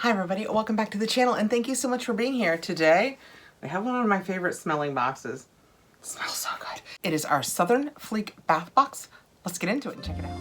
Hi everybody, welcome back to the channel and thank you so much for being here. Today we have one of my favorite smelling boxes. It smells so good. It is our Southern Fleek Bath box. Let's get into it and check it out.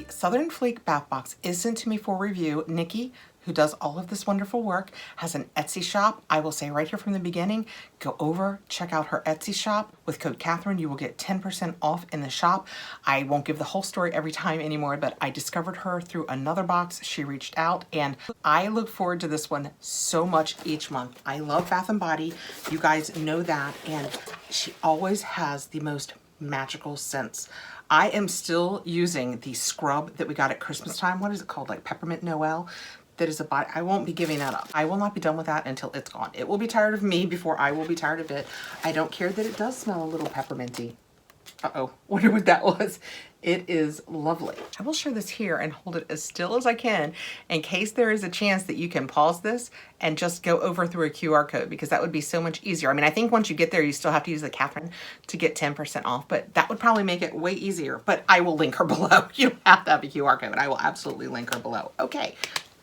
The Southern Fleek Bath box is sent to me for review. Nikki, who does all of this wonderful work, has an Etsy shop. I will say right here from the beginning, go over, check out her Etsy shop. With code Catherine, you will get 10% off in the shop. I won't give the whole story every time anymore, but I discovered her through another box. She reached out and I look forward to this one so much each month. I love Bath & Body. You guys know that. And she always has the most magical scents. I am still using the scrub that we got at Christmas time. What is it called? Like Peppermint Noel? That is a body. I won't be giving that up. I will not be done with that until it's gone. It will be tired of me before I will be tired of it. I don't care that it does smell a little pepperminty. Uh-oh, wonder what that was. It is lovely. I will share this here and hold it as still as I can in case there is a chance that you can pause this and just go over through a QR code, because that would be so much easier. I mean, I think once you get there, you still have to use the Catherine to get 10% off, but that would probably make it way easier. But I will link her below. You don't have to have a QR code. I will absolutely link her below. Okay.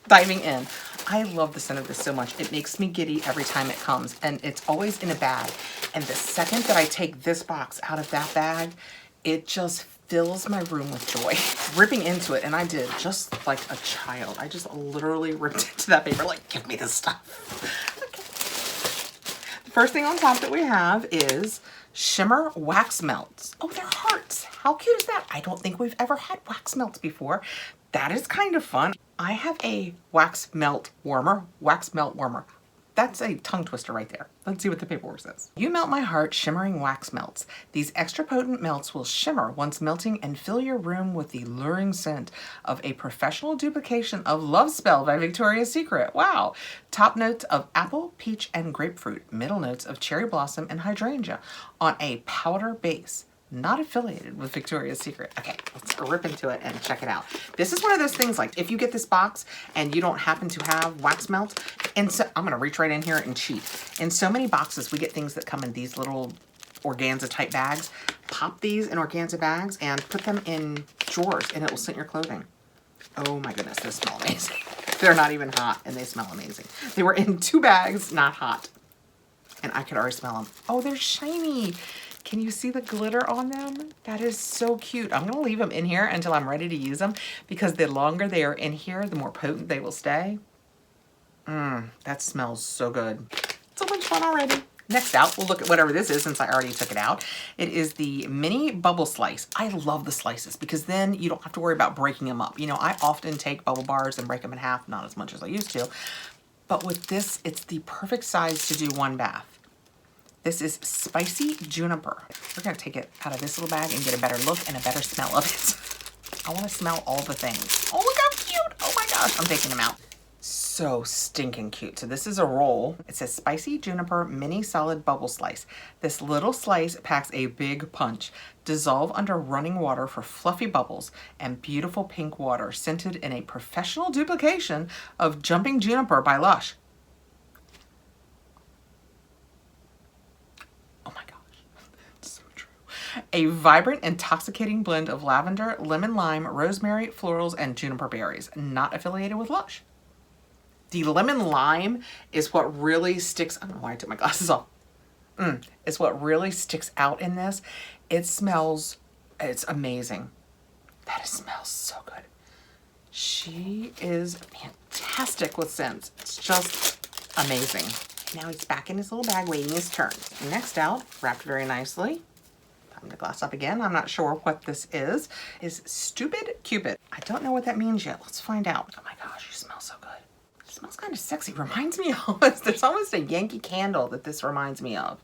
Diving in. I love the scent of this so much. It makes me giddy every time it comes, and it's always in a bag. And the second that I take this box out of that bag, it just fills my room with joy. Ripping into it, and I did just like a child. I just literally ripped into that paper like, give me this stuff. Okay. The first thing on top that we have is Shimmer Wax Melts. Oh, they're hearts. How cute is that? I don't think we've ever had wax melts before. That is kind of fun. I have a wax melt warmer. That's a tongue twister right there. Let's see what the paperwork says. You melt my heart, shimmering wax melts. These extra potent melts will shimmer once melting and fill your room with the luring scent of a professional duplication of Love Spell by Victoria's Secret. Wow. Top notes of apple, peach, and grapefruit. Middle notes of cherry blossom and hydrangea on a powder base. Not affiliated with Victoria's Secret. Okay, let's rip into it and check it out. This is one of those things, like if you get this box and you don't happen to have wax melt, and so I'm gonna reach right in here and cheat. In so many boxes, we get things that come in these little organza type bags. Pop these in organza bags and put them in drawers and it will scent your clothing. Oh my goodness, they smell amazing. They're not even hot and they smell amazing. They were in 2 bags, not hot. And I could already smell them. Oh, they're shiny. Can you see the glitter on them? That is so cute. I'm gonna leave them in here until I'm ready to use them, because the longer they are in here, the more potent they will stay. That smells so good. So much fun already. Next out, we'll look at whatever this is since I already took it out. It is the mini bubble slice. I love the slices because then you don't have to worry about breaking them up. You know, I often take bubble bars and break them in half, not as much as I used to. But with this, it's the perfect size to do 1 bath. This is Spicy Juniper. We're gonna take it out of this little bag and get a better look and a better smell of it. I wanna smell all the things. Oh, look how cute. Oh my gosh, I'm taking them out. So stinking cute. So this is a roll. It says Spicy Juniper Mini Solid Bubble Slice. This little slice packs a big punch. Dissolve under running water for fluffy bubbles and beautiful pink water, scented in a professional duplication of Jumping Juniper by Lush. A vibrant, intoxicating blend of lavender, lemon lime, rosemary, florals, and juniper berries. Not affiliated with Lush. The lemon lime is what really sticks. I don't know why I took my glasses off. It's what really sticks out in this. It smells, it's amazing. That smells so good. She is fantastic with scents. It's just amazing. Now he's back in his little bag waiting his turn. Next out, wrapped very nicely. I'm gonna glass up again. I'm not sure what this is Stupid Cupid. I don't know what that means yet. Let's find out. Oh my gosh, you smell so good. It smells kind of sexy. Reminds me of, there's almost a Yankee Candle that this reminds me of.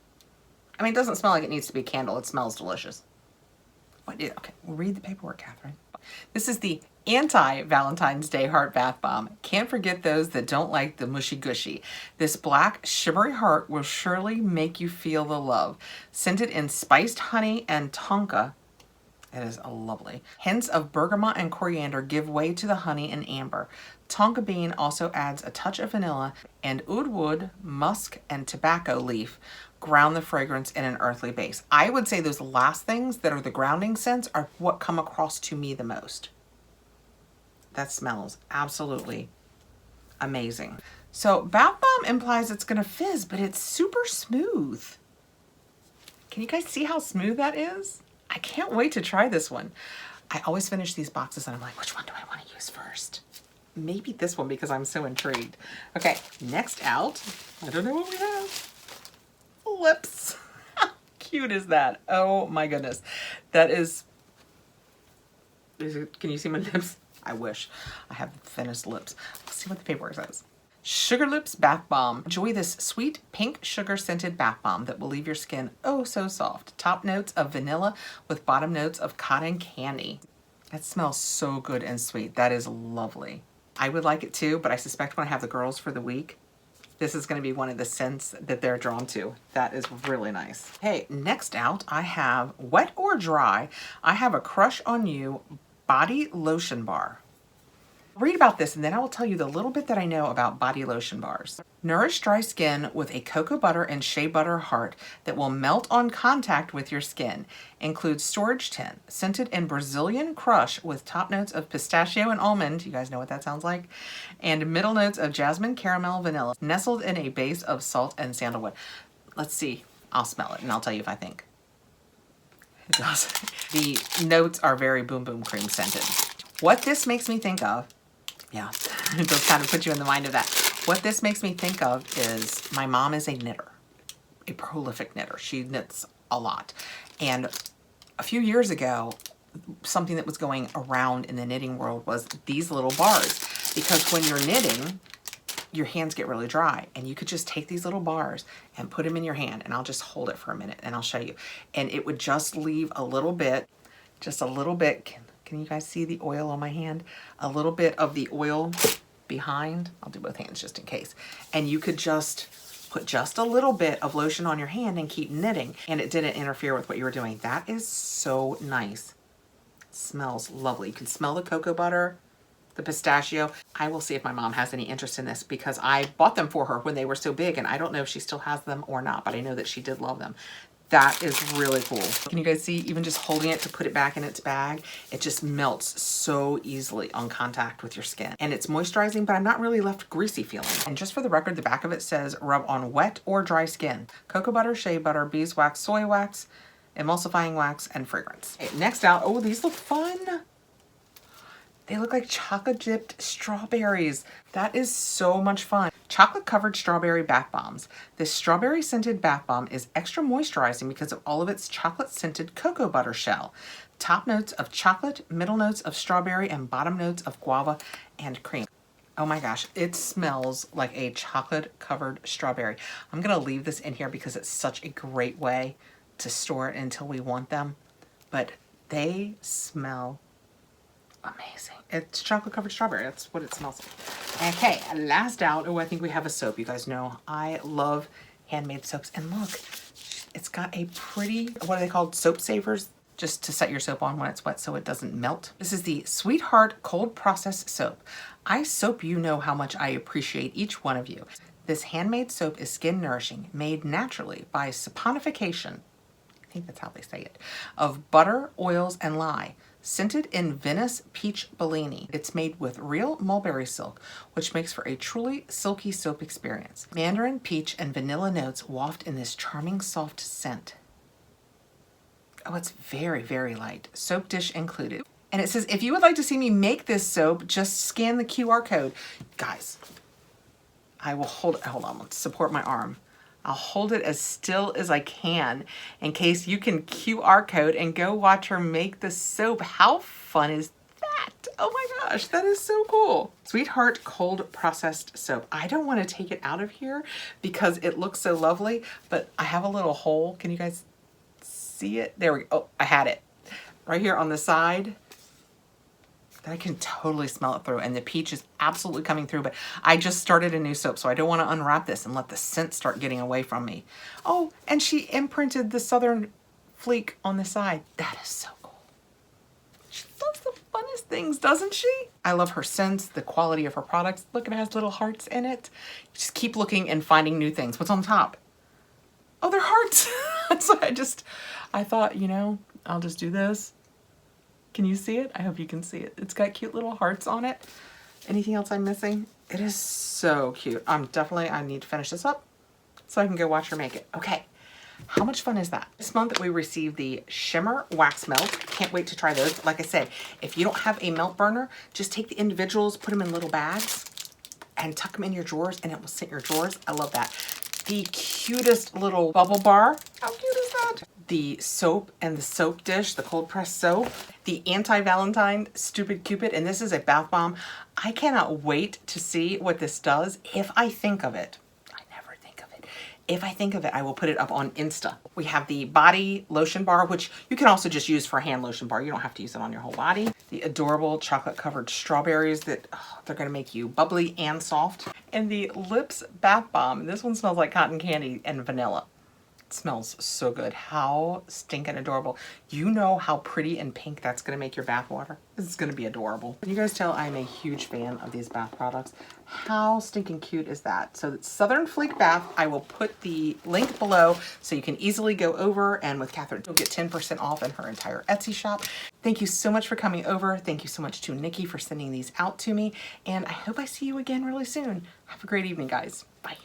I mean, it doesn't smell like it needs to be a candle. It smells delicious. Okay, we'll read the paperwork, Catherine. This is the anti-Valentine's Day Heart Bath Bomb. Can't forget those that don't like the mushy gushy. This black shimmery heart will surely make you feel the love. Scented in spiced honey and tonka. It is lovely. Hints of bergamot and coriander give way to the honey and amber. Tonka bean also adds a touch of vanilla, and oud wood, musk, and tobacco leaf ground the fragrance in an earthly base. I would say those last things that are the grounding scents are what come across to me the most. That smells absolutely amazing. So Bath Bomb implies it's gonna fizz, but it's super smooth. Can you guys see how smooth that is? I can't wait to try this one. I always finish these boxes and I'm like, which one do I want to use first? Maybe this one because I'm so intrigued. Okay, next out, I don't know what we have. Lips. How cute is that? Oh my goodness. That is it, can you see my lips? I wish I have thinnest lips. Let's see what the paperwork says. Sugar Lips Bath Bomb. Enjoy this sweet pink sugar scented bath bomb that will leave your skin oh so soft. Top notes of vanilla with bottom notes of cotton candy. That smells so good and sweet. That is lovely. I would like it too, but I suspect when I have the girls for the week, this is going to be one of the scents that they're drawn to. That is really nice. Hey, next out I have Wet or Dry. I have a Crush on You body lotion bar. Read about this and then I will tell you the little bit that I know about body lotion bars. Nourish dry skin with a cocoa butter and shea butter heart that will melt on contact with your skin. Includes storage tin, scented in Brazilian Crush with top notes of pistachio and almond, you guys know what that sounds like, and middle notes of jasmine, caramel, vanilla, nestled in a base of salt and sandalwood. Let's see, I'll smell it and I'll tell you if I think. It does. The notes are very Boom Boom Cream scented. What this makes me think of, yeah, it does kind of put you in the mind of that. What this makes me think of is my mom is a knitter, a prolific knitter. She knits a lot. And a few years ago, something that was going around in the knitting world was these little bars. Because when you're knitting, your hands get really dry. And you could just take these little bars and put them in your hand. And I'll just hold it for a minute and I'll show you. And it would just leave a little bit, just a little bit. Can you guys see the oil on my hand? A little bit of the oil behind. I'll do both hands just in case. And you could just put just a little bit of lotion on your hand and keep knitting. And it didn't interfere with what you were doing. That is so nice. It smells lovely. You can smell the cocoa butter, the pistachio. I will see if my mom has any interest in this because I bought them for her when they were so big and I don't know if she still has them or not, but I know that she did love them. That is really cool. Can you guys see, even just holding it to put it back in its bag, it just melts so easily on contact with your skin. And it's moisturizing, but I'm not really left greasy feeling. And just for the record, the back of it says rub on wet or dry skin. Cocoa butter, shea butter, beeswax, soy wax, emulsifying wax, and fragrance. Okay, next out, oh, these look fun. They look like chocolate dipped strawberries. That is so much fun. Chocolate covered strawberry bath bombs. This strawberry scented bath bomb is extra moisturizing because of all of its chocolate scented cocoa butter shell. Top notes of chocolate, middle notes of strawberry, and bottom notes of guava and cream. Oh my gosh, it smells like a chocolate covered strawberry. I'm gonna leave this in here because it's such a great way to store it until we want them. But they smell amazing. It's chocolate covered strawberry. That's what it smells like. Okay, last out. Oh, I think we have a soap. You guys know I love handmade soaps. And look, it's got a pretty, what are they called? Soap savers, just to set your soap on when it's wet so it doesn't melt. This is the Sweetheart Cold Process Soap. I soap you know how much I appreciate each one of you. This handmade soap is skin nourishing, made naturally by saponification, I think that's how they say it, of butter, oils, and lye. Scented in Venice Peach Bellini. It's made with real mulberry silk, which makes for a truly silky soap experience. Mandarin, peach, and vanilla notes waft in this charming soft scent. Oh, it's very, very light. Soap dish included. And it says, if you would like to see me make this soap, just scan the QR code. Guys, I will hold it. Hold on, let's support my arm. I'll hold it as still as I can in case you can QR code and go watch her make the soap. How fun is that? Oh my gosh, that is so cool. Sweetheart Cold Processed Soap. I don't want to take it out of here because it looks so lovely, but I have a little hole. Can you guys see it? There we go. Oh, I had it right here on the side. I can totally smell it through, and the peach is absolutely coming through, but I just started a new soap, so I don't want to unwrap this and let the scent start getting away from me. Oh, and she imprinted the Southern Fleek on the side. That is so cool. She loves the funnest things, doesn't she? I love her scents, the quality of her products. Look, it has little hearts in it. Just keep looking and finding new things. What's on top? Oh, they're hearts. So I thought, you know, I'll just do this. Can you see it? I hope you can see it. It's got cute little hearts on it. Anything else I'm missing? It is so cute. I need to finish this up so I can go watch her make it. Okay, how much fun is that? This month we received the Shimmer Wax Melt. Can't wait to try those. Like I said, if you don't have a melt burner, just take the individuals, put them in little bags, and tuck them in your drawers, and it will scent your drawers. I love that. The cutest little bubble bar. How cute is that? The soap and the soap dish, the cold pressed soap. The anti-Valentine Stupid Cupid, and this is a bath bomb. I cannot wait to see what this does if I think of it. I never think of it. If I think of it, I will put it up on Insta. We have the body lotion bar, which you can also just use for a hand lotion bar. You don't have to use it on your whole body. The adorable chocolate covered strawberries that they're gonna make you bubbly and soft. And the Lips Bath Bomb. This one smells like cotton candy and vanilla. It smells so good. How stinking adorable. You know how pretty and pink that's gonna make your bath water. This is gonna be adorable. Can you guys tell I'm a huge fan of these bath products? How stinking cute is that? So it's Southern Fleek Bath. I will put the link below so you can easily go over, and with Catherine, you'll get 10% off in her entire Etsy shop. Thank you so much for coming over. Thank you so much to Nikki for sending these out to me. And I hope I see you again really soon. Have a great evening, guys. Bye.